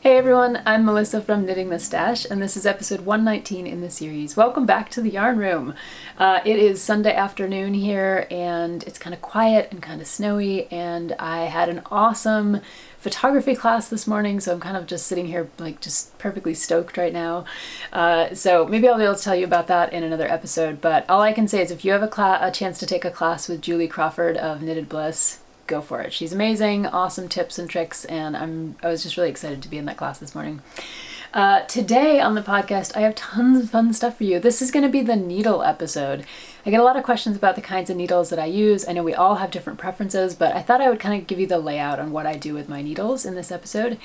Hey everyone, I'm Melissa from Knitting the Stash, and this is episode 119 in the series. Welcome back to the yarn room. It is Sunday afternoon here, and it's kind of quiet and kind of snowy, and I had an awesome photography class this morning, so I'm kind of just sitting here like just perfectly stoked right now. So maybe I'll be able to tell you about that in another episode, but all I can say is if you have a chance to take a class with Julie Crawford of Knitted Bliss, go for it. She's amazing, awesome tips and tricks, and I was just really excited to be in that class this morning. Today on the podcast, I have tons of fun stuff for you. This is going to be the needle episode. I get a lot of questions about the kinds of needles that I use. I know we all have different preferences, but I thought I would kind of give you the layout on what I do with my needles in this episode.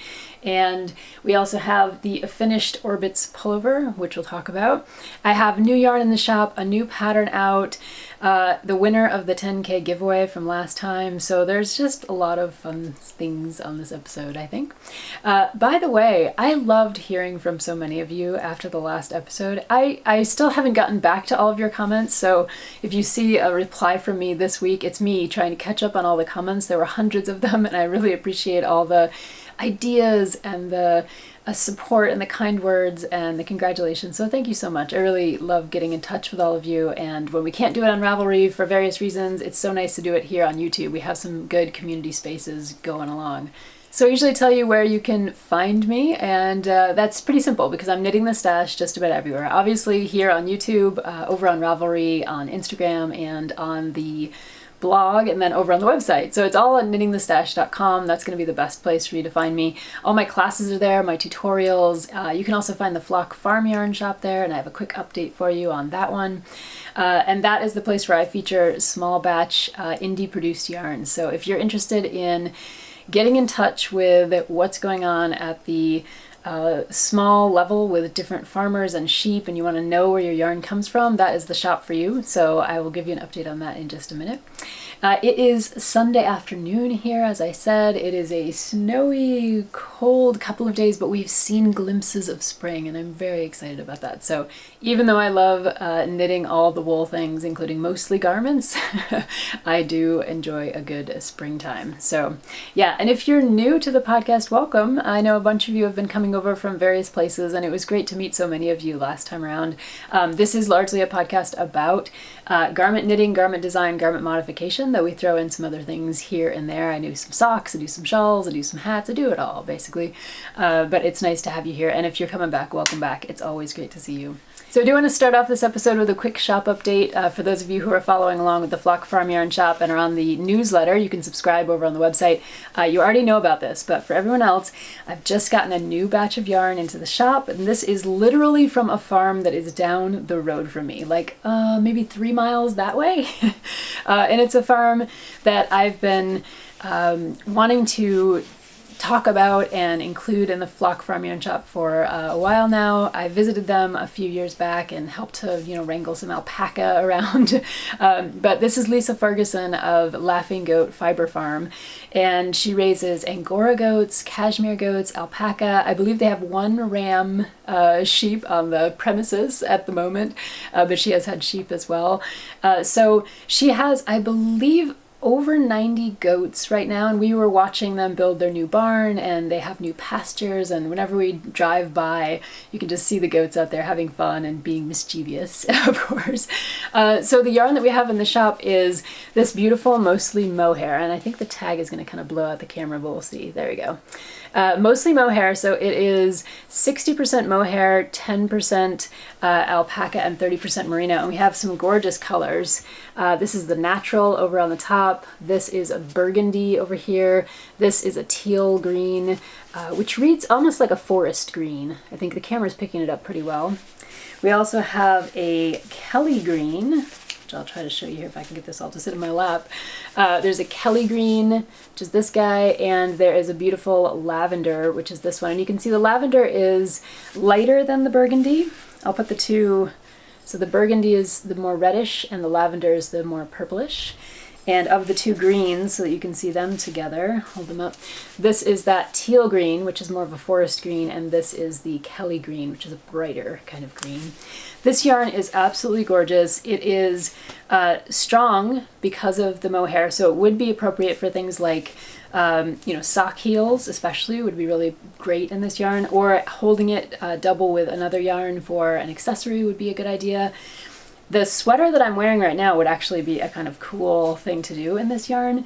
And we also have the finished Orbits pullover, which we'll talk about. I have new yarn in the shop, a new pattern out, the winner of the 10K giveaway from last time. So there's just a lot of fun things on this episode, I think. By the way, I loved hearing from so many of you after the last episode. I still haven't gotten back to all of your comments, so if you see a reply from me this week, it's me trying to catch up on all the comments. There were hundreds of them, and I really appreciate all the ideas and the support and the kind words and the congratulations. So thank you so much. I really love getting in touch with all of you, and when we can't do it on Ravelry for various reasons, it's so nice to do it here on YouTube. We have some good community spaces going along. So I usually tell you where you can find me, and that's pretty simple because I'm knitting the stash just about everywhere. Obviously here on YouTube, over on Ravelry, on Instagram, and on the blog, and then over on the website. So it's all on knittingthestash.com. That's going to be the best place for you to find me. All my classes are there, my tutorials. You can also find the Flock Farm Yarn shop there, and I have a quick update for you on that one. And that is the place where I feature small batch indie produced yarns. So if you're interested in getting in touch with what's going on at the small level with different farmers and sheep, and you want to know where your yarn comes from, that is the shop for you. So I will give you an update on that in just a minute. It is Sunday afternoon here, as I said. It is a snowy, cold couple of days, but we've seen glimpses of spring, and I'm very excited about that. So even though I love knitting all the wool things, including mostly garments, I do enjoy a good springtime. So yeah, and if you're new to the podcast, welcome. I know a bunch of you have been coming over from various places, and it was great to meet so many of you last time around. This is largely a podcast about garment knitting, garment design, garment modification, though we throw in some other things here and there. I do some socks, I do some shawls, I do some hats, I do it all basically. But it's nice to have you here, and if you're coming back, welcome back. It's always great to see you. So I do want to start off this episode with a quick shop update. For those of you who are following along with the Flock Farm Yarn shop and are on the newsletter, you can subscribe over on the website. You already know about this, but for everyone else, I've just gotten a new batch of yarn into the shop, and this is literally from a farm that is down the road from me, like maybe 3 miles that way. And it's a farm that I've been wanting to talk about and include in the Flock Farm Yarn shop for a while now. I visited them a few years back and helped to, wrangle some alpaca around. But this is Lisa Ferguson of Laughing Goat Fiber Farm, and she raises Angora goats, cashmere goats, alpaca. I believe they have one ram sheep on the premises at the moment, but she has had sheep as well. So she has, I believe, over 90 goats right now, and we were watching them build their new barn, and they have new pastures, and whenever we drive by, you can just see the goats out there having fun and being mischievous, of course. So the yarn that we have in the shop is this beautiful, mostly mohair, and I think the tag is going to kind of blow out the camera, but we'll see. There we go. Mostly mohair, so it is 60% mohair, 10% alpaca, and 30% merino, and we have some gorgeous colors. This is the natural over on the top. This is a burgundy over here. This is a teal green, which reads almost like a forest green. I think the camera's picking it up pretty well. We also have a Kelly green, which I'll try to show you here if I can get this all to sit in my lap. There's a Kelly green, which is this guy, and there is a beautiful lavender, which is this one. And you can see the lavender is lighter than the burgundy. I'll put the two. So the burgundy is the more reddish and the lavender is the more purplish. And of the two greens, so that you can see them together, hold them up, this is that teal green, which is more of a forest green, and this is the Kelly green, which is a brighter kind of green. This yarn is absolutely gorgeous. It is strong because of the mohair, so it would be appropriate for things like you know, sock heels especially would be really great in this yarn, or holding it double with another yarn for an accessory would be a good idea. The sweater that I'm wearing right now would actually be a kind of cool thing to do in this yarn,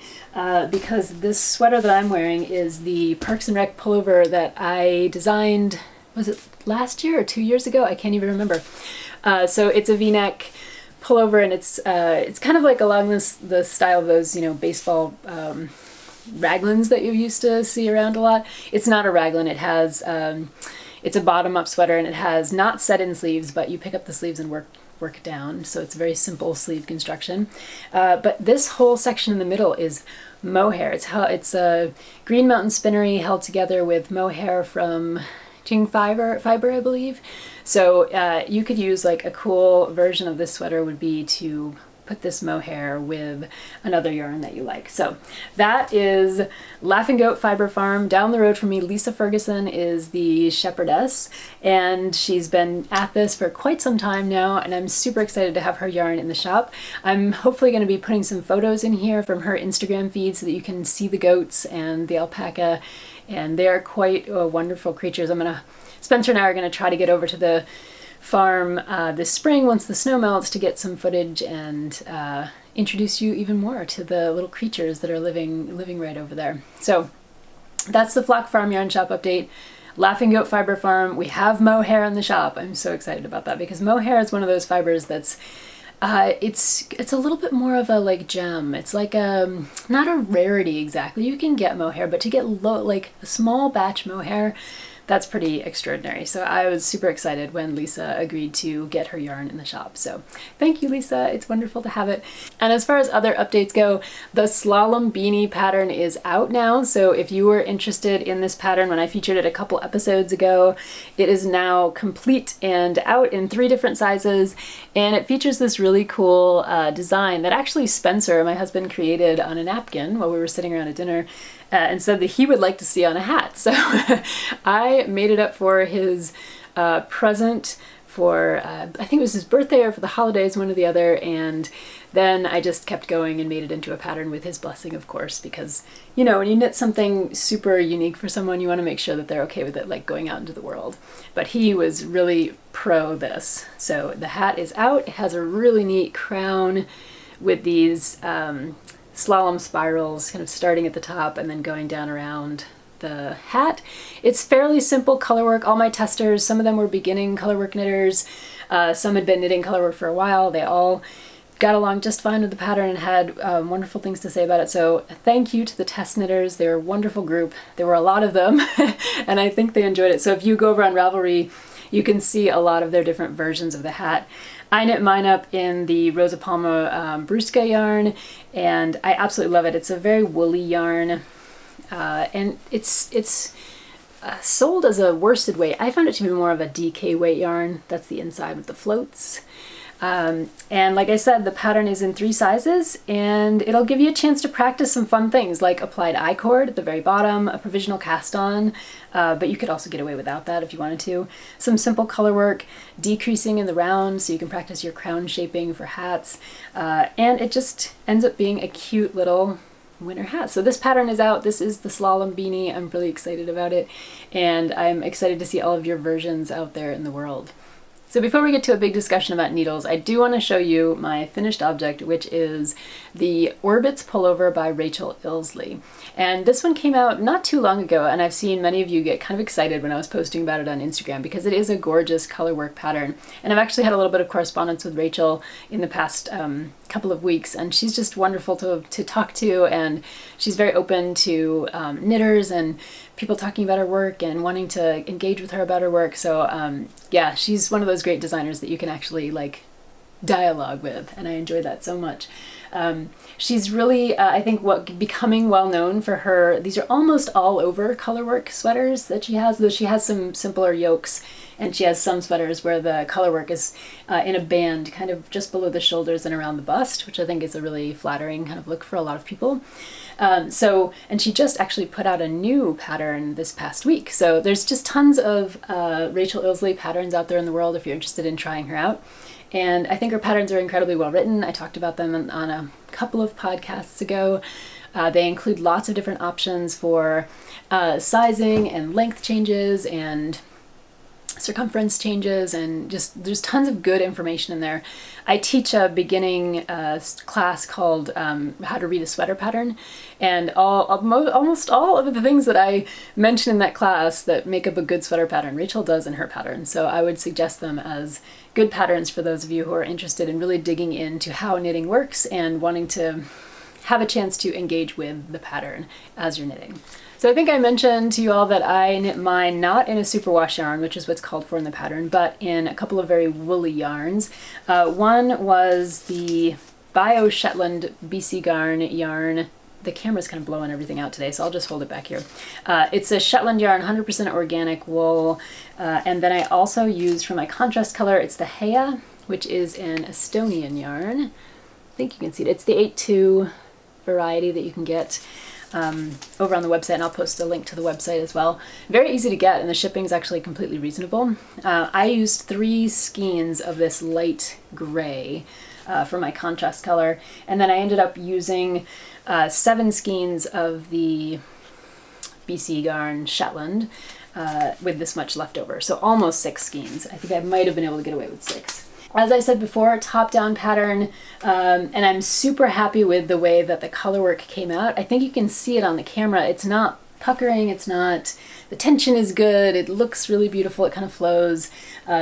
because this sweater that I'm wearing is the Parks and Rec pullover that I designed, was it last year or 2 years ago? I can't even remember. So it's a V-neck pullover, and it's kind of like along the style of those, you know, baseball raglans that you used to see around a lot. It's not a raglan. It has it's a bottom-up sweater, and it has not set-in sleeves, but you pick up the sleeves and work down, so it's a very simple sleeve construction. But this whole section in the middle is mohair. It's a Green Mountain spinnery held together with mohair from Jing fiber, I believe. So you could use, like, a cool version of this sweater would be to put this mohair with another yarn that you like. So that is Laughing Goat Fiber Farm. Down the road from me, Lisa Ferguson is the shepherdess, and she's been at this for quite some time now, and I'm super excited to have her yarn in the shop. I'm hopefully going to be putting some photos in here from her Instagram feed so that you can see the goats and the alpaca, and they're quite wonderful creatures. Spencer and I are going to try to get over to the farm this spring once the snow melts to get some footage and introduce you even more to the little creatures that are living right over there. So that's the Flock Farm Yarn Shop update. Laughing Goat Fiber Farm. We have mohair in the shop. I'm so excited about that because mohair is one of those fibers that's it's a little bit more of a like gem. It's like not a rarity exactly. You can get mohair, but to get like a small batch mohair, that's pretty extraordinary. So I was super excited when Lisa agreed to get her yarn in the shop. So thank you, Lisa. It's wonderful to have it. And as far as other updates go, the Slalom Beanie pattern is out now. So if you were interested in this pattern when I featured it a couple episodes ago, it is now complete and out in 3 different sizes. And it features this really cool design that actually Spencer, my husband, created on a napkin while we were sitting around at dinner. And said that he would like to see on a hat. So I made it up for his present for, I think it was his birthday or for the holidays, one or the other, and then I just kept going and made it into a pattern with his blessing, of course, because, you know, when you knit something super unique for someone, you want to make sure that they're okay with it, like going out into the world. But he was really pro this. So the hat is out. It has a really neat crown with these slalom spirals kind of starting at the top and then going down around the hat. It's fairly simple colorwork. All my testers, some of them were beginning colorwork knitters, some had been knitting colorwork for a while. They all got along just fine with the pattern and had wonderful things to say about it. So thank you to the test knitters. They're a wonderful group. There were a lot of them and I think they enjoyed it. So if you go over on Ravelry, you can see a lot of their different versions of the hat. I knit mine up in the Rosa Palma Brusca yarn, and I absolutely love it. It's a very woolly yarn, and it's sold as a worsted weight. I found it to be more of a DK weight yarn. That's the inside with the floats. And like I said, the pattern is in 3 sizes, and it'll give you a chance to practice some fun things like applied I-cord at the very bottom, a provisional cast on, but you could also get away without that if you wanted to. Some simple color work, decreasing in the round so you can practice your crown shaping for hats, and it just ends up being a cute little winter hat. So this pattern is out. This is the Slalom Beanie. I'm really excited about it, and I'm excited to see all of your versions out there in the world. So before we get to a big discussion about needles, I do want to show you my finished object, which is the Orbits Pullover by Rachel Illsley. And this one came out not too long ago, and I've seen many of you get kind of excited when I was posting about it on Instagram because it is a gorgeous colorwork pattern. And I've actually had a little bit of correspondence with Rachel in the past couple of weeks, and she's just wonderful to talk to, and she's very open to knitters and people talking about her work and wanting to engage with her about her work. So yeah, she's one of those great designers that you can actually like dialogue with, and I enjoy that so much. She's really, I think, becoming well known for her. These are almost all over colorwork sweaters that she has, though she has some simpler yokes, and she has some sweaters where the colorwork is in a band kind of just below the shoulders and around the bust, which I think is a really flattering kind of look for a lot of people. And she just actually put out a new pattern this past week. So there's just tons of Rachel Illsley patterns out there in the world if you're interested in trying her out. And I think her patterns are incredibly well written. I talked about them on a couple of podcasts ago. They include lots of different options for sizing and length changes and circumference changes, and just there's tons of good information in there. I teach a beginning class called How to Read a Sweater Pattern, and almost all of the things that I mention in that class that make up a good sweater pattern, Rachel does in her pattern. So I would suggest them as good patterns for those of you who are interested in really digging into how knitting works and wanting to have a chance to engage with the pattern as you're knitting. So I think I mentioned to you all that I knit mine not in a superwash yarn, which is what's called for in the pattern, but in a couple of very woolly yarns. One was the Bio Shetland BC Garn yarn. The camera's kind of blowing everything out today, so I'll just hold it back here. It's a Shetland yarn, 100% organic wool, and then I also used for my contrast color, it's the Hea, which is an Estonian yarn. I think you can see it. It's the 8-2 variety that you can get over on the website, and I'll post a link to the website as well. Very easy to get, and the shipping is actually completely reasonable. I used 3 skeins of this light gray for my contrast color, and then I ended up using 7 skeins of the BC Garn Shetland with this much left over, so almost 6 skeins. I think I might have been able to get away with 6. As I said before, top-down pattern, and I'm super happy with the way that the colorwork came out. I think you can see it on the camera. It's not puckering, the tension is good, it looks really beautiful, it kind of flows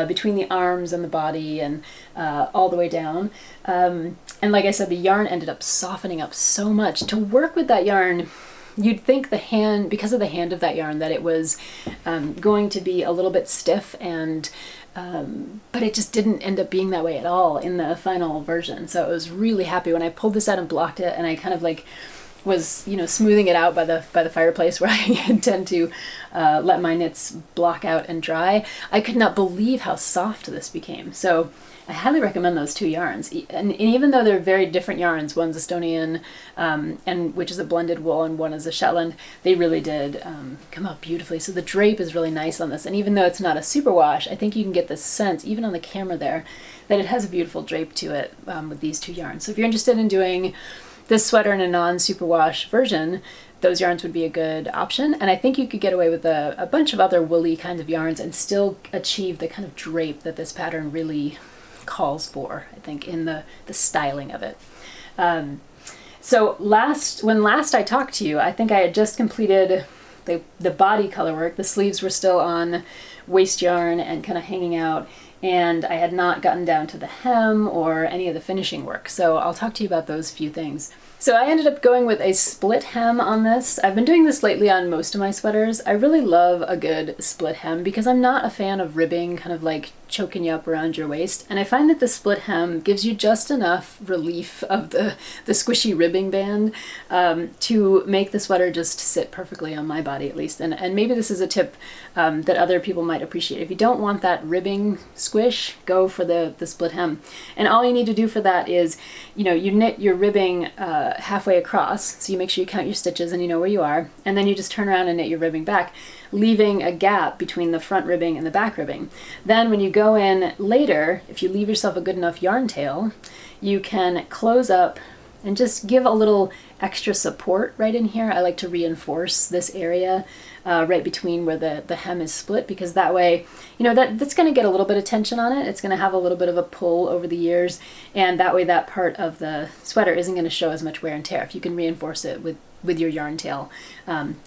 between the arms and the body and all the way down. And like I said, the yarn ended up softening up so much. To work with that yarn, you'd think because of the hand of that yarn, that it was going to be a little bit stiff, and but it just didn't end up being that way at all in the final version. So I was really happy when I pulled this out and blocked it, and I kind of like was, smoothing it out by the fireplace where I tend to let my knits block out and dry. I could not believe how soft this became. So I highly recommend those 2 yarns. And even though they're very different yarns, one's Estonian, and which is a blended wool, and one is a Shetland, they really did come out beautifully. So the drape is really nice on this. And even though it's not a superwash, I think you can get the sense, even on the camera there, that it has a beautiful drape to it with these 2 yarns. So if you're interested in doing this sweater in a non-superwash version, those yarns would be a good option. And I think you could get away with a bunch of other woolly kinds of yarns and still achieve the kind of drape that this pattern really calls for, I think, in the styling of it. So when last I talked to you, I think I had just completed the body color work. The sleeves were still on waist yarn and kind of hanging out, and I had not gotten down to the hem or any of the finishing work. So I'll talk to you about those few things. So I ended up going with a split hem on this. I've been doing this lately on most of my sweaters. I really love a good split hem because I'm not a fan of ribbing, kind of like choking you up around your waist. And I find that the split hem gives you just enough relief of the squishy ribbing band to make the sweater just sit perfectly on my body, at least. And maybe this is a tip that other people might appreciate. If you don't want that ribbing squish, go for the split hem. And all you need to do for that is, you knit your ribbing halfway across, so you make sure you count your stitches and you know where you are, and then you just turn around and knit your ribbing back, leaving a gap between the front ribbing and the back ribbing. Then when you go in later, if you leave yourself a good enough yarn tail, you can close up and just give a little extra support right in here. I like to reinforce this area right between where the hem is split, because that way, that's going to get a little bit of tension on it. It's going to have a little bit of a pull over the ears, and that way that part of the sweater isn't going to show as much wear and tear if you can reinforce it with your yarn tail,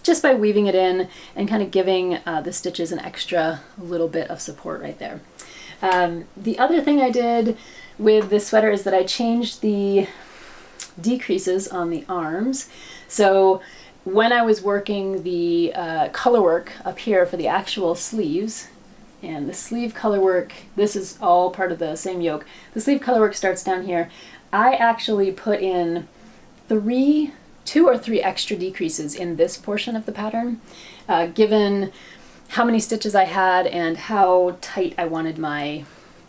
just by weaving it in and kind of giving the stitches an extra little bit of support right there. The other thing I did with this sweater is that I changed the decreases on the arms. So when I was working the color work up here for the actual sleeves, and the sleeve color work, this is all part of the same yoke. The sleeve color work starts down here. I actually put in two or three extra decreases in this portion of the pattern, given how many stitches I had and how tight I wanted my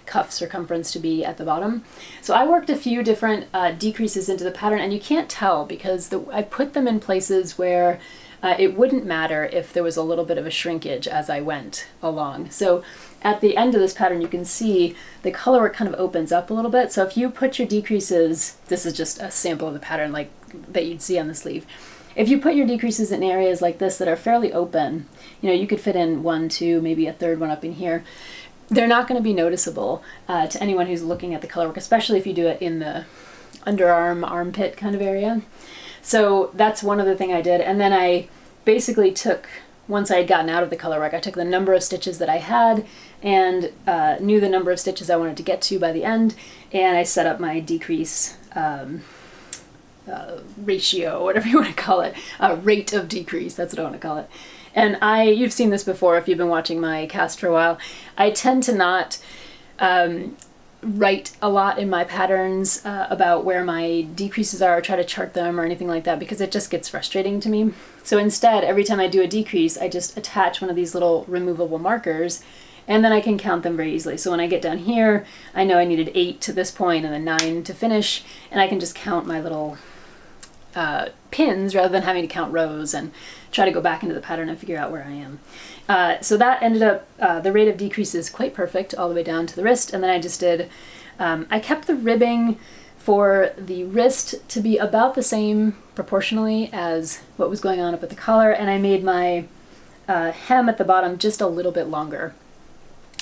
cuff circumference to be at the bottom. So I worked a few different decreases into the pattern, and you can't tell because I put them in places where it wouldn't matter if there was a little bit of a shrinkage as I went along. So at the end of this pattern, you can see the colorwork kind of opens up a little bit. So if you put your decreases, this is just a sample of the pattern like that you'd see on the sleeve. If you put your decreases in areas like this that are fairly open, you know, you could fit in 1, 2, maybe a third one up in here. They're not going to be noticeable to anyone who's looking at the colorwork, especially if you do it in the underarm, armpit kind of area. So that's one other thing I did. And then I basically took, once I had gotten out of the colorwork, I took the number of stitches that I had and knew the number of stitches I wanted to get to by the end, and I set up my decrease ratio, whatever you want to call it, rate of decrease, that's what I want to call it. And you've seen this before if you've been watching my cast for a while. I tend to not write a lot in my patterns about where my decreases are or try to chart them or anything like that because it just gets frustrating to me. So instead, every time I do a decrease, I just attach one of these little removable markers and then I can count them very easily. So when I get down here, I know I needed 8 to this point and then 9 to finish, and I can just count my little pins rather than having to count rows and try to go back into the pattern and figure out where I am. So that ended up, the rate of decrease is quite perfect all the way down to the wrist, and then I just did, I kept the ribbing for the wrist to be about the same proportionally as what was going on up at the collar, and I made my hem at the bottom just a little bit longer.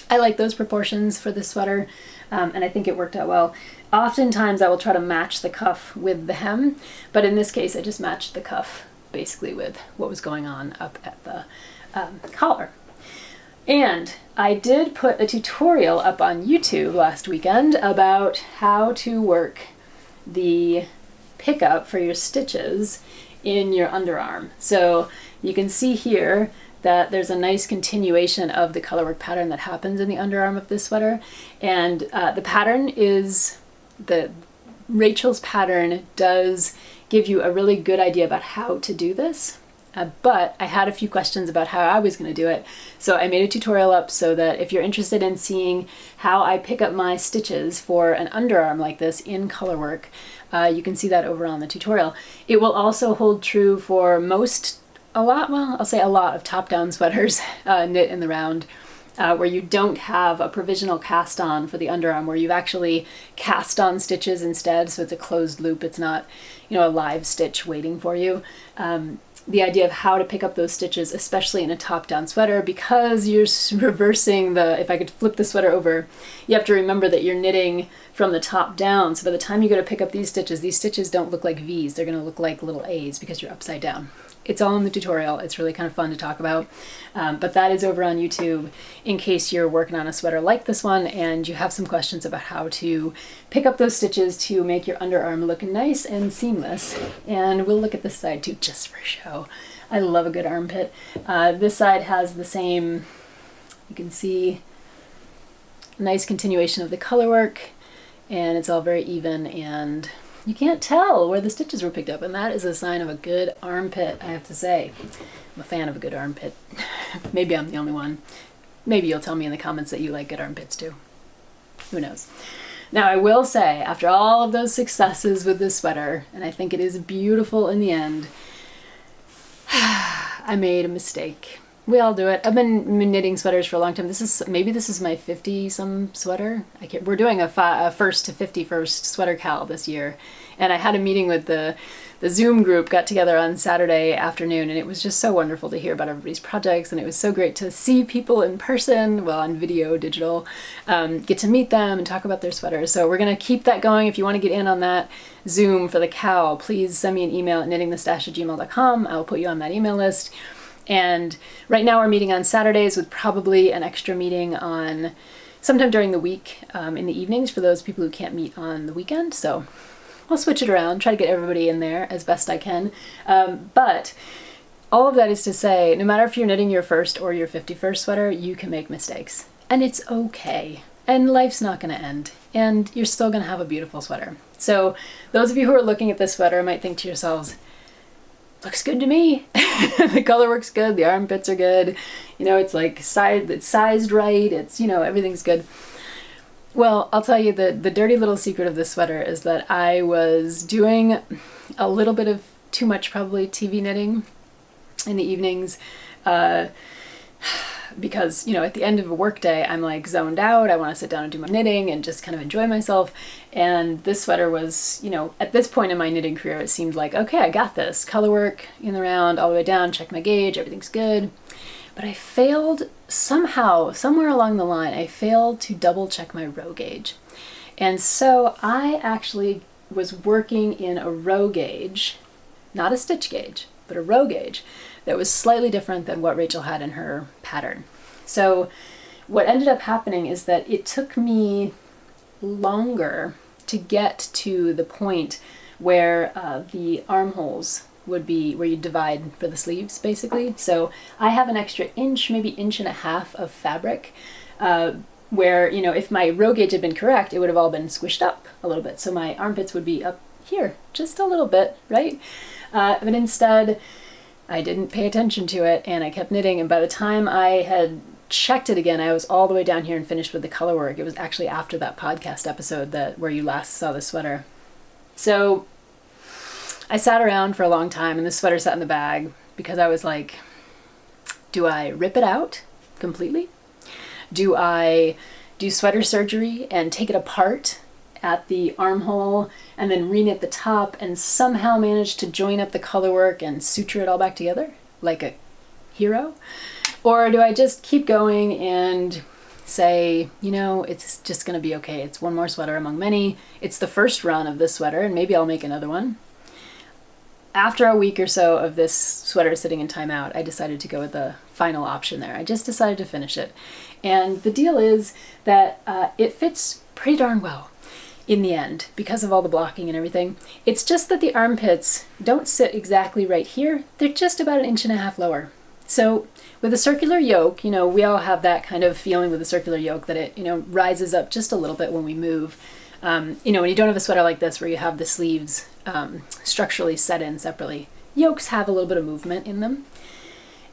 I like those proportions for this sweater, and I think it worked out well. Oftentimes I will try to match the cuff with the hem, but in this case I just matched the cuff basically with what was going on up at the collar. And I did put a tutorial up on YouTube last weekend about how to work the pickup for your stitches in your underarm. So you can see here that there's a nice continuation of the colorwork pattern that happens in the underarm of this sweater. And the pattern is, Rachel's pattern does give you a really good idea about how to do this. But I had a few questions about how I was going to do it. So I made a tutorial up so that if you're interested in seeing how I pick up my stitches for an underarm like this in colorwork, you can see that over on the tutorial. It will also hold true for a lot of top-down sweaters knit in the round, where you don't have a provisional cast on for the underarm, where you've actually cast on stitches instead, so it's a closed loop. It's not, you know, a live stitch waiting for you. The idea of how to pick up those stitches, especially in a top-down sweater, because you're reversing if I could flip the sweater over, you have to remember that you're knitting from the top down. So by the time you go to pick up these stitches don't look like V's. They're going to look like little A's because you're upside down. It's all in the tutorial. It's really kind of fun to talk about. But that is over on YouTube in case you're working on a sweater like this one and you have some questions about how to pick up those stitches to make your underarm look nice and seamless. And we'll look at this side too, just for show. I love a good armpit. This side has the same, you can see, nice continuation of the colorwork, and it's all very even, and you can't tell where the stitches were picked up, and that is a sign of a good armpit, I have to say. I'm a fan of a good armpit. Maybe I'm the only one. Maybe you'll tell me in the comments that you like good armpits too. Who knows? Now I will say, after all of those successes with this sweater, and I think it is beautiful in the end, I made a mistake. We all do it. I've been knitting sweaters for a long time. This is my 50-some sweater. We're doing a 1st to 51st Sweater KAL this year, and I had a meeting with the Zoom group. Got together on Saturday afternoon, and it was just so wonderful to hear about everybody's projects, and it was so great to see people in person, well, on video, digital, get to meet them and talk about their sweaters. So we're gonna keep that going. If you want to get in on that Zoom for the KAL, please send me an email at knittingthestash@gmail.com. I'll put you on that email list. And right now we're meeting on Saturdays with probably an extra meeting on sometime during the week in the evenings for those people who can't meet on the weekend. So I'll switch it around, try to get everybody in there as best I can. But all of that is to say, no matter if you're knitting your 1st or your 51st sweater, you can make mistakes. And it's okay. And life's not going to end. And you're still going to have a beautiful sweater. So those of you who are looking at this sweater might think to yourselves, looks good to me. The color works good, the armpits are good, you know, it's like it's sized right, it's, you know, everything's good. Well, I'll tell you the dirty little secret of this sweater is that I was doing a little bit of too much probably TV knitting in the evenings, because, you know, at the end of a work day, I'm like zoned out. I want to sit down and do my knitting and just kind of enjoy myself. And this sweater was, you know, at this point in my knitting career, it seemed like, okay, I got this. Color work in the round, all the way down, check my gauge, everything's good. But I failed somehow, somewhere along the line, I failed to double check my row gauge. And so I actually was working in a row gauge, not a stitch gauge, but a row gauge that was slightly different than what Rachel had in her pattern. So what ended up happening is that it took me longer to get to the point where the armholes would be, where you divide for the sleeves, basically. So I have an extra inch, maybe inch and a half of fabric, where, you know, if my row gauge had been correct, it would have all been squished up a little bit. So my armpits would be up here, just a little bit, right? But instead, I didn't pay attention to it and I kept knitting, and by the time I had checked it again, I was all the way down here and finished with the color work. It was actually after that podcast episode where you last saw the sweater. So I sat around for a long time and the sweater sat in the bag because I was like, do I rip it out completely? Do I do sweater surgery and take it apart at the armhole and then reknit the top and somehow manage to join up the color work and suture it all back together like a hero? Or do I just keep going and say, you know, it's just gonna be okay. It's one more sweater among many. It's the first run of this sweater and maybe I'll make another one. After a week or so of this sweater sitting in timeout, I decided to go with the final option there. I just decided to finish it. And the deal is that it fits pretty darn well in the end because of all the blocking and everything. It's just that the armpits don't sit exactly right here. They're just about an inch and a half lower. So with a circular yoke, you know, we all have that kind of feeling with a circular yoke that it, you know, rises up just a little bit when we move. You know, when you don't have a sweater like this where you have the sleeves structurally set in separately, yokes have a little bit of movement in them.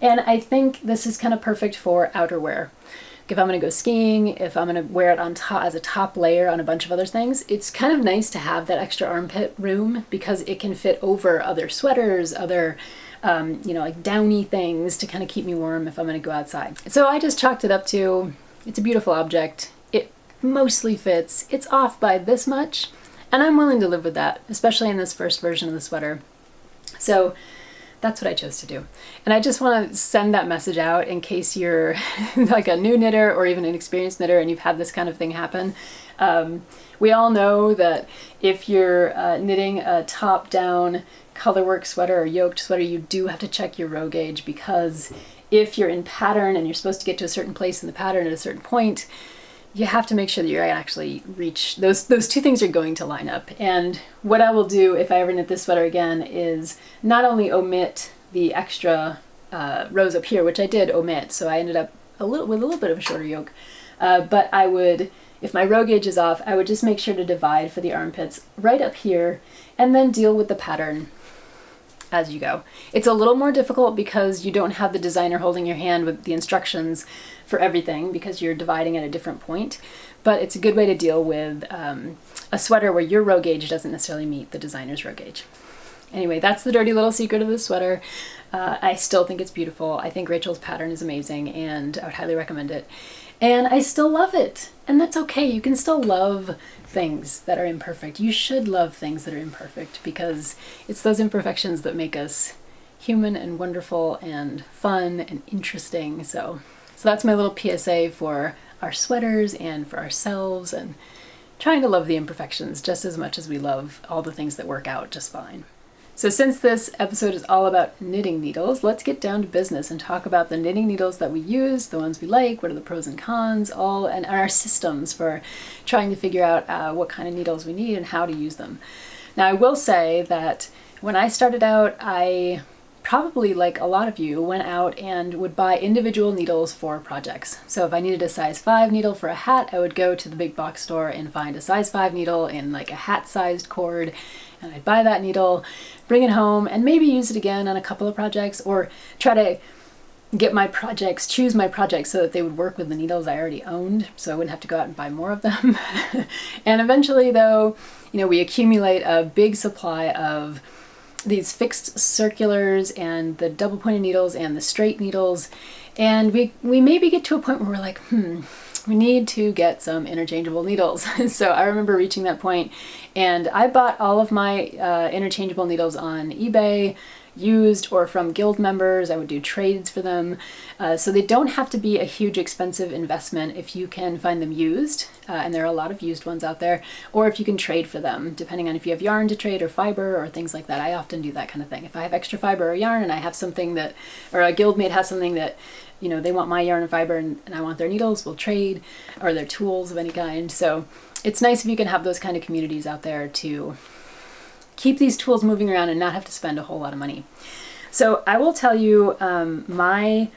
And I think this is kind of perfect for outerwear. If I'm going to go skiing, if I'm going to wear it on top as a top layer on a bunch of other things, it's kind of nice to have that extra armpit room because it can fit over other sweaters, other, you know, like downy things to kind of keep me warm if I'm going to go outside. So I just chalked it up to, it's a beautiful object. It mostly fits. It's off by this much, and I'm willing to live with that, especially in this first version of the sweater. So that's what I chose to do. And I just want to send that message out in case you're like a new knitter or even an experienced knitter and you've had this kind of thing happen. We all know that if you're knitting a top-down colorwork sweater or yoked sweater, you do have to check your row gauge, because if you're in pattern and you're supposed to get to a certain place in the pattern at a certain point, you have to make sure that you're actually reach those two things are going to line up. And what I will do if I ever knit this sweater again is not only omit the extra rows up here, which I did omit, so I ended up with a little bit of a shorter yoke, but I would, if my row gauge is off, I would just make sure to divide for the armpits right up here and then deal with the pattern as you go. It's a little more difficult because you don't have the designer holding your hand with the instructions for everything because you're dividing at a different point, but it's a good way to deal with a sweater where your row gauge doesn't necessarily meet the designer's row gauge. Anyway, that's the dirty little secret of this sweater. I still think it's beautiful. I think Rachel's pattern is amazing and I would highly recommend it. And I still love it. And that's okay. You can still love things that are imperfect. You should love things that are imperfect because it's those imperfections that make us human and wonderful and fun and interesting. So that's my little PSA for our sweaters and for ourselves, and trying to love the imperfections just as much as we love all the things that work out just fine. So since this episode is all about knitting needles, let's get down to business and talk about the knitting needles that we use, the ones we like, what are the pros and cons, and our systems for trying to figure out what kind of needles we need and how to use them. Now I will say that when I started out, I probably, like a lot of you, went out and would buy individual needles for projects. So if I needed a size 5 needle for a hat, I would go to the big box store and find a size 5 needle in like a hat-sized cord, and I'd buy that needle, bring it home, and maybe use it again on a couple of projects, or try to get my projects, choose my projects so that they would work with the needles I already owned, so I wouldn't have to go out and buy more of them. And eventually, though, you know, we accumulate a big supply of these fixed circulars and the double pointed needles and the straight needles, and we maybe get to a point where we're like, we need to get some interchangeable needles. So I remember reaching that point, and I bought all of my interchangeable needles on eBay, used or from guild members. I would do trades for them. So they don't have to be a huge expensive investment if you can find them used, and there are a lot of used ones out there, or if you can trade for them, depending on if you have yarn to trade or fiber or things like that. I often do that kind of thing. If I have extra fiber or yarn and I have something that, or a guildmate has something that, you know, they want my yarn and fiber and I want their needles, we'll trade, or their tools of any kind. So it's nice if you can have those kind of communities out there to keep these tools moving around and not have to spend a whole lot of money. So I will tell you my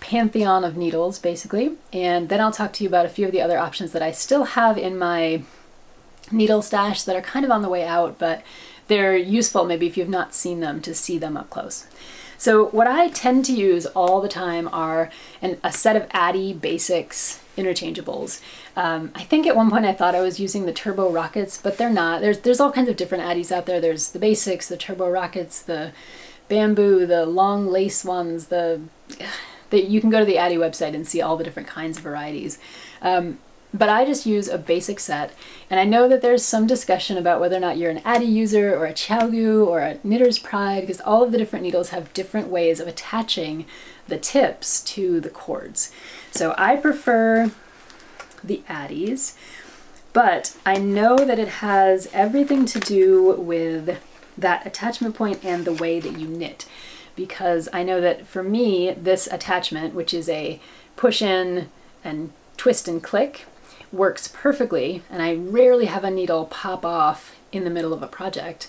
pantheon of needles, basically, and then I'll talk to you about a few of the other options that I still have in my needle stash that are kind of on the way out, but they're useful maybe if you've not seen them, to see them up close. So what I tend to use all the time are a set of Addie Basics interchangeables. I think at one point I thought I was using the Turbo Rockets, but they're not. There's all kinds of different Addies out there. There's the Basics, the Turbo Rockets, the Bamboo, the long lace ones, you can go to the Addie website and see all the different kinds of varieties. But I just use a basic set, and I know that there's some discussion about whether or not you're an Addie user or a Chiao-goo or a Knitter's Pride, because all of the different needles have different ways of attaching the tips to the cords. So I prefer the Addies, but I know that it has everything to do with that attachment point and the way that you knit, because I know that for me, this attachment, which is a push in and twist and click, works perfectly, and I rarely have a needle pop off in the middle of a project.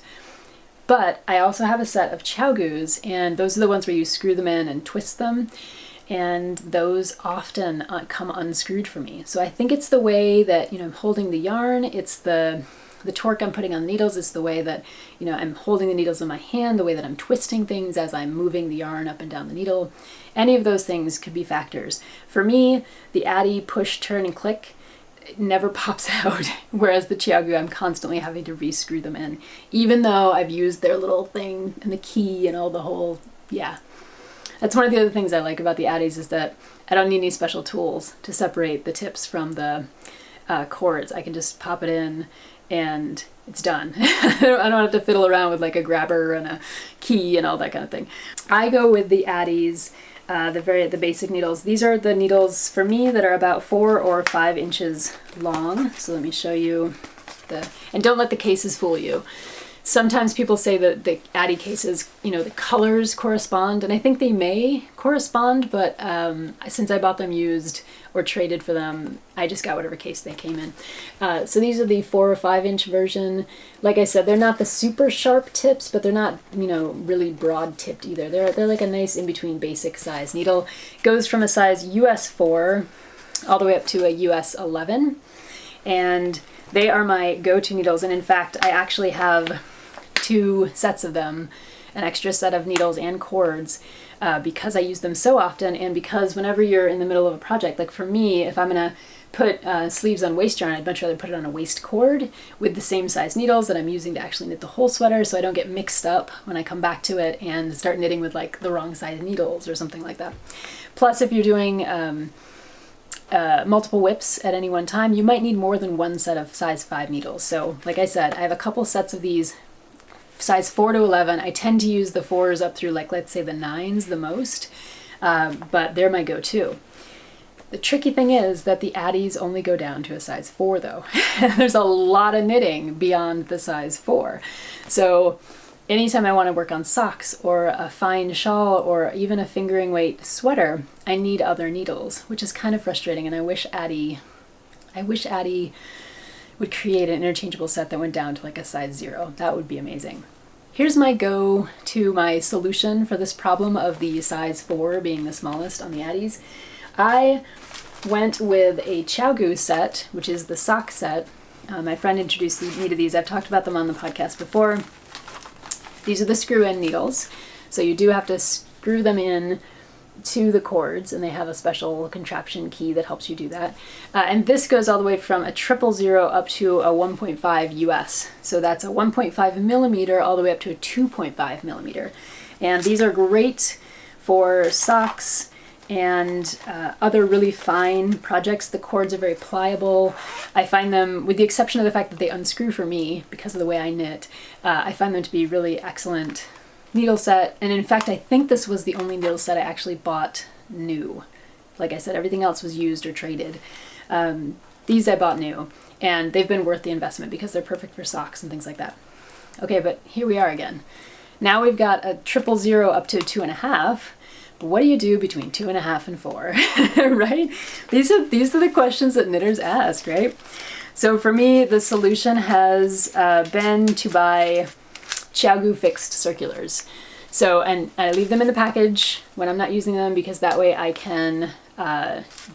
But I also have a set of Chiao-goos, and those are the ones where you screw them in and twist them, and those often come unscrewed for me. So I think it's the way that, you know, I'm holding the yarn, it's the torque I'm putting on the needles, it's the way that, you know, I'm holding the needles in my hand, the way that I'm twisting things as I'm moving the yarn up and down the needle. Any of those things could be factors. For me, the Addie push, turn, and click never pops out, whereas the Chiao-goo, I'm constantly having to re-screw them in, even though I've used their little thing and the key and all the whole, yeah. That's one of the other things I like about the Addies, is that I don't need any special tools to separate the tips from the cords. I can just pop it in and it's done. I don't have to fiddle around with like a grabber and a key and all that kind of thing. I go with the Addies, the basic needles. These are the needles for me that are about 4 or 5 inches long. So let me show you and don't let the cases fool you. Sometimes people say that the Addie cases, you know, the colors correspond, and I think they may correspond, but since I bought them used or traded for them, I just got whatever case they came in. So these are the 4 or 5 inch version. Like I said, they're not the super sharp tips, but they're not, you know, really broad tipped either. They're like a nice in-between basic size needle. It goes from a size US 4 all the way up to a US 11, and they are my go-to needles. And in fact, I actually have 2 sets of them, an extra set of needles and cords, because I use them so often, and because whenever you're in the middle of a project, like for me, if I'm gonna put sleeves on waist yarn, I'd much rather put it on a waist cord with the same size needles that I'm using to actually knit the whole sweater, so I don't get mixed up when I come back to it and start knitting with like the wrong size needles or something like that. Plus, if you're doing multiple whips at any one time, you might need more than one set of size 5 needles. So like I said, I have a couple sets of these size 4 to 11. I tend to use the 4s up through, like, let's say the 9s the most, but they're my go-to. The tricky thing is that the Addies only go down to a size 4 though. There's a lot of knitting beyond the size 4. So anytime I want to work on socks or a fine shawl or even a fingering weight sweater, I need other needles, which is kind of frustrating, and I wish Addie would create an interchangeable set that went down to like a size 0. That would be amazing. here's my my solution for this problem of the size 4 being the smallest on the Addies. I went with a Chiao-goo set, which is the sock set. My friend introduced me to these. I've talked about them on the podcast before. These are the screw-in needles. So you do have to screw them in to the cords, and they have a special contraption key that helps you do that. And this goes all the way from a 000 up to a 1.5 US. So that's a 1.5 millimeter all the way up to a 2.5 millimeter. And these are great for socks and other really fine projects. The cords are very pliable. I find them, with the exception of the fact that they unscrew for me because of the way I knit, I find them to be really excellent needle set. And in fact, I think this was the only needle set I actually bought new. Like I said, everything else was used or traded. These I bought new, and they've been worth the investment because they're perfect for socks and things like that. Okay, but here we are again. Now we've got a 000 up to 2.5. But what do you do between 2.5 and 4, right? These are the questions that knitters ask, right? So for me, the solution has been to buy Chiao-goo fixed circulars. So, and I leave them in the package when I'm not using them because that way I can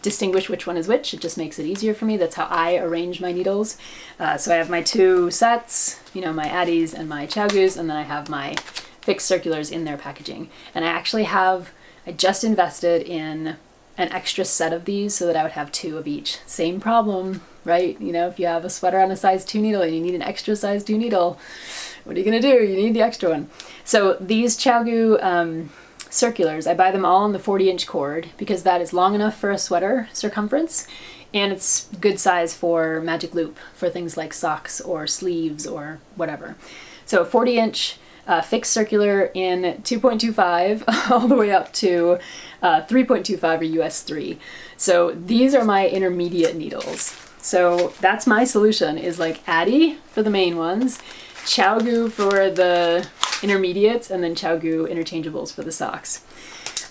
distinguish which one is which. It just makes it easier for me. That's how I arrange my needles. So I have my 2 sets, my Addies and my Chiao-goos, and then I have my fixed circulars in their packaging. And I just invested in an extra set of these so that I would have 2 of each. Same problem, right? If you have a sweater on a size 2 needle and you need an extra size 2 needle, what are you gonna do? You need the extra one. So these Chiao-goo circulars, I buy them all on the 40-inch cord because that is long enough for a sweater circumference, and it's good size for magic loop for things like socks or sleeves or whatever. So 40-inch fixed circular in 2.25 all the way up to 3.25 or US 3. So these are my intermediate needles. So that's my solution, is like Addie for the main ones, Chiao-goo for the intermediates, and then Chiao-goo interchangeables for the socks.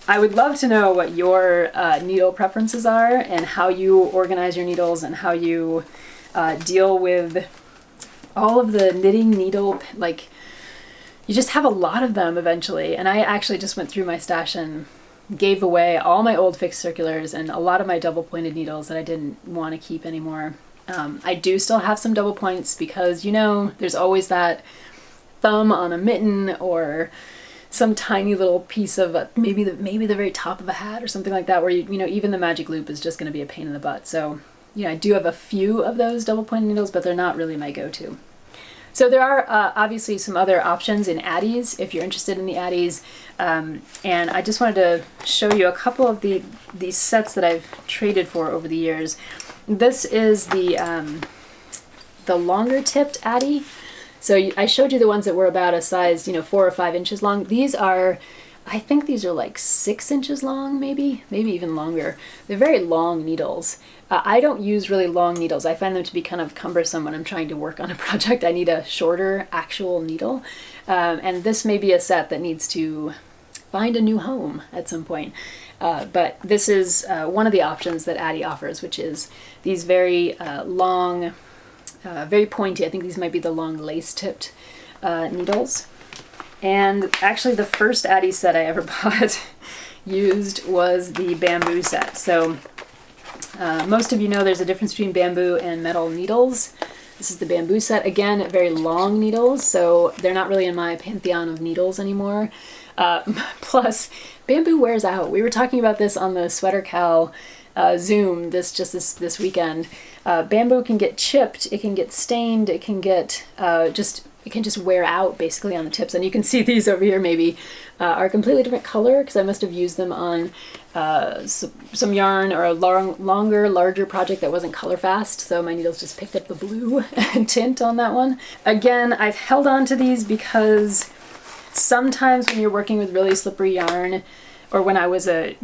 I would love to know what your needle preferences are and how you organize your needles and how you deal with all of the knitting needle, like you just have a lot of them eventually. And I actually just went through my stash and gave away all my old fixed circulars and a lot of my double pointed needles that I didn't want to keep anymore. I do still have some double points because, there's always that thumb on a mitten or some tiny little piece of maybe the very top of a hat or something like that where, even the magic loop is just going to be a pain in the butt. So, I do have a few of those double pointed needles, but they're not really my go-to. So there are obviously some other options in Addies if you're interested in the Addies. And I just wanted to show you a couple of these sets that I've traded for over the years. This is the longer tipped Addie. So I showed you the ones that were about a size, 4 or 5 inches long. These are, I think these are like 6 inches long, maybe even longer. They're very long needles. I don't use really long needles. I find them to be kind of cumbersome when I'm trying to work on a project. I need a shorter actual needle. And this may be a set that needs to find a new home at some point. But this is one of the options that Addie offers, which is these very long, very pointy, I think these might be the long lace-tipped needles. And actually the first Addie set I ever bought used was the bamboo set. So most of you know there's a difference between bamboo and metal needles. This is the bamboo set. Again, very long needles, so they're not really in my pantheon of needles anymore. Plus, bamboo wears out. We were talking about this on the Sweater KAL Zoom this weekend. Bamboo can get chipped, it can get stained, it can get it can just wear out basically on the tips. And you can see these over here maybe are a completely different color because I must have used them on some yarn or a longer, larger project that wasn't color fast. So my needles just picked up the blue tint on that one. Again, I've held on to these because sometimes when you're working with really slippery yarn, or when I was a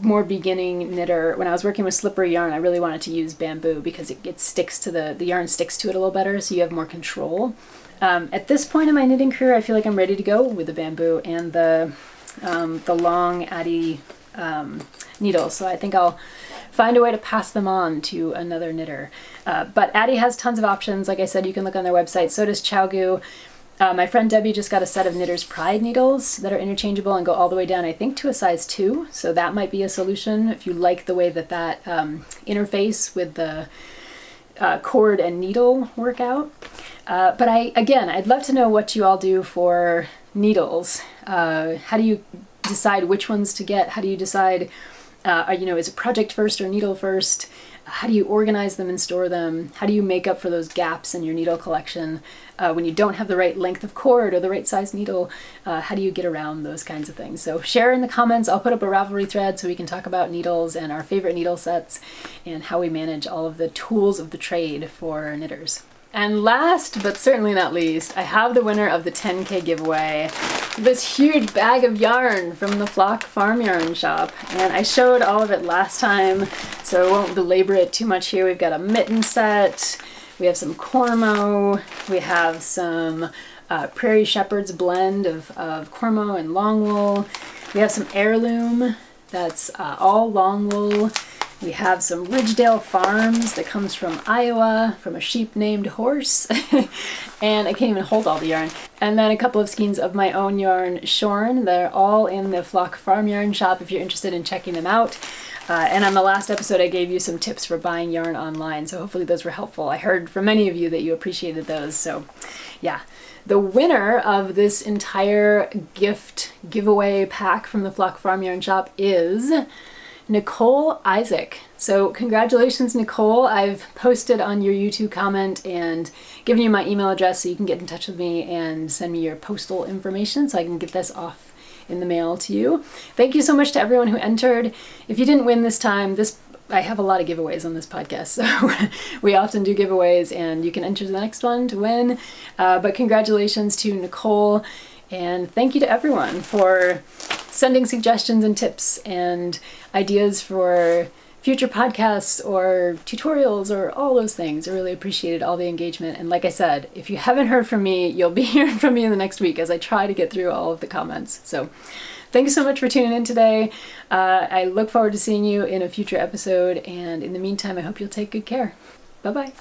more beginning knitter, when I was working with slippery yarn, I really wanted to use bamboo because it sticks to the yarn sticks to it a little better, so you have more control. At this point in my knitting career, I feel like I'm ready to go with the bamboo and the long Addie needles. So I think I'll find a way to pass them on to another knitter. But Addie has tons of options. Like I said, you can look on their website. So does Chiao-goo. My friend Debbie just got a set of Knitter's Pride needles that are interchangeable and go all the way down, I think, to a size 2. So that might be a solution if you like the way that interface with the cord and needle work out. But I'd love to know what you all do for needles. How do you decide which ones to get? How do you decide, is it project first or needle first? How do you organize them and store them? How do you make up for those gaps in your needle collection when you don't have the right length of cord or the right size needle? How do you get around those kinds of things? So share in the comments. I'll put up a Ravelry thread so we can talk about needles and our favorite needle sets and how we manage all of the tools of the trade for knitters. And last, but certainly not least, I have the winner of the 10K giveaway, this huge bag of yarn from the Flock Farm Yarn Shop. And I showed all of it last time, so I won't belabor it too much here. We've got a mitten set, we have some Cormo, we have some Prairie Shepherd's blend of Cormo and long wool. We have some heirloom that's all long wool. We have some Ridgedale Farms that comes from Iowa, from a sheep named Horse. And I can't even hold all the yarn. And then a couple of skeins of my own yarn shorn. They're all in the Flock Farm Yarn Shop if you're interested in checking them out. And on the last episode I gave you some tips for buying yarn online, so hopefully those were helpful. I heard from many of you that you appreciated those, so yeah. The winner of this entire giveaway pack from the Flock Farm Yarn Shop is Nicole Isaac. So congratulations, Nicole. I've posted on your YouTube comment and given you my email address so you can get in touch with me and send me your postal information so I can get this off in the mail to you. Thank you so much to everyone who entered. If you didn't win this time, I have a lot of giveaways on this podcast, so we often do giveaways and you can enter the next one to win. But congratulations to Nicole, and thank you to everyone for sending suggestions and tips and ideas for future podcasts or tutorials or all those things. I really appreciated all the engagement. And like I said, if you haven't heard from me, you'll be hearing from me in the next week as I try to get through all of the comments. So thank you so much for tuning in today. I look forward to seeing you in a future episode. And in the meantime, I hope you'll take good care. Bye-bye.